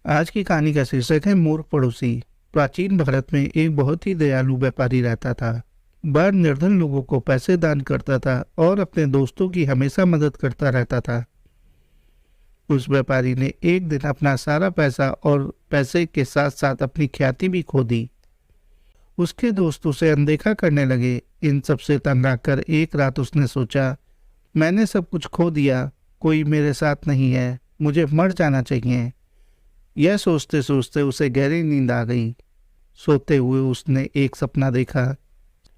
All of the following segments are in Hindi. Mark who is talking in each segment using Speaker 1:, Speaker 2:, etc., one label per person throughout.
Speaker 1: आज की कहानी का शीर्षक है मूर्ख पड़ोसी। प्राचीन भारत में एक बहुत ही दयालु व्यापारी रहता था। वह निर्धन लोगों को पैसे दान करता था और अपने दोस्तों की हमेशा मदद करता रहता था। उस व्यापारी ने एक दिन अपना सारा पैसा और पैसे के साथ साथ अपनी ख्याति भी खो दी। उसके दोस्त उसे अनदेखा करने लगे। इन सब से तंग आकर एक रात उसने सोचा, मैंने सब कुछ खो दिया, कोई मेरे साथ नहीं है, मुझे मर जाना चाहिए। यह सोचते सोचते उसे गहरी नींद आ गई। सोते हुए उसने एक सपना देखा।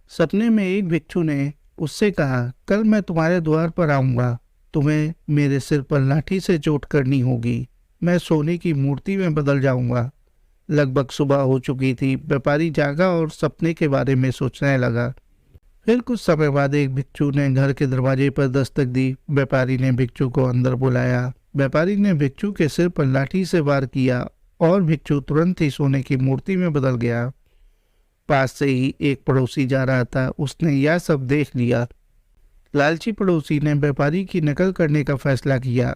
Speaker 1: सपने में एक भिक्षु ने उससे कहा, कल मैं तुम्हारे द्वार पर आऊंगा, तुम्हें मेरे सिर पर लाठी से चोट करनी होगी, मैं सोने की मूर्ति में बदल जाऊंगा। लगभग सुबह हो चुकी थी। व्यापारी जागा और सपने के बारे में सोचने लगा। फिर कुछ समय बाद एक भिक्षु ने घर के दरवाजे पर दस्तक दी। व्यापारी ने भिक्षु को अंदर बुलाया। व्यापारी ने भिक्षु के सिर पर लाठी से वार किया और भिक्षु तुरंत ही सोने की मूर्ति में बदल गया। पास से ही एक पड़ोसी जा रहा था, उसने यह सब देख लिया। लालची पड़ोसी ने व्यापारी की नकल करने का फैसला किया।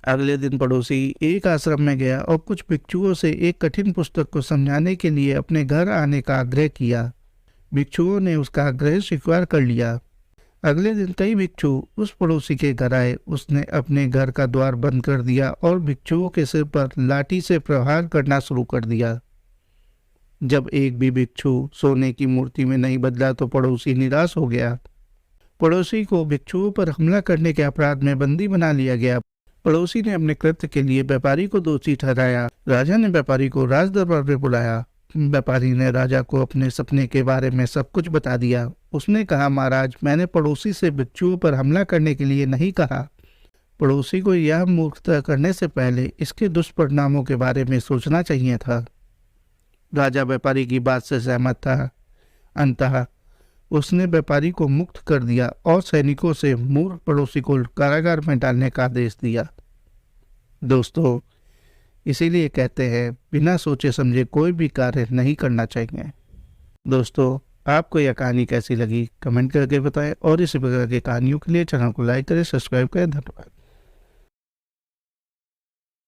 Speaker 1: अगले दिन पड़ोसी एक आश्रम में गया और कुछ भिक्षुओं से एक कठिन पुस्तक को समझाने के लिए अपने घर आने का आग्रह किया। भिक्षुओं ने उसका आग्रह स्वीकार कर लिया। अगले दिन कई भिक्षु उस पड़ोसी के घर आए। उसने अपने घर का द्वार बंद कर दिया और भिक्षुओं के सिर पर लाठी से प्रहार करना शुरू कर दिया। जब एक भी भिक्षु सोने की मूर्ति में नहीं बदला तो पड़ोसी निराश हो गया। पड़ोसी को भिक्षुओं पर हमला करने के अपराध में बंदी बना लिया गया। पड़ोसी ने अपने कृत्य के लिए व्यापारी को दोषी ठहराया। राजा ने व्यापारी को राज दरबार में बुलाया। व्यापारी ने राजा को अपने सपने के बारे में सब कुछ बता दिया। उसने कहा, महाराज, मैंने पड़ोसी से भिक्षुओं पर हमला करने के लिए नहीं कहा। पड़ोसी को यह मूर्खता करने से पहले इसके दुष्परिणामों के बारे में सोचना चाहिए था। राजा व्यापारी की बात से सहमत था। अंततः उसने व्यापारी को मुक्त कर दिया और सैनिकों से मूर्ख पड़ोसी को कारागार में डालने का आदेश दिया। दोस्तों, इसीलिए कहते हैं, बिना सोचे समझे कोई भी कार्य नहीं करना चाहिए। दोस्तों, आपको यह कहानी कैसी लगी कमेंट करके बताएं और इसी प्रकार की कहानियों के लिए चैनल को लाइक करें, सब्सक्राइब करें। धन्यवाद।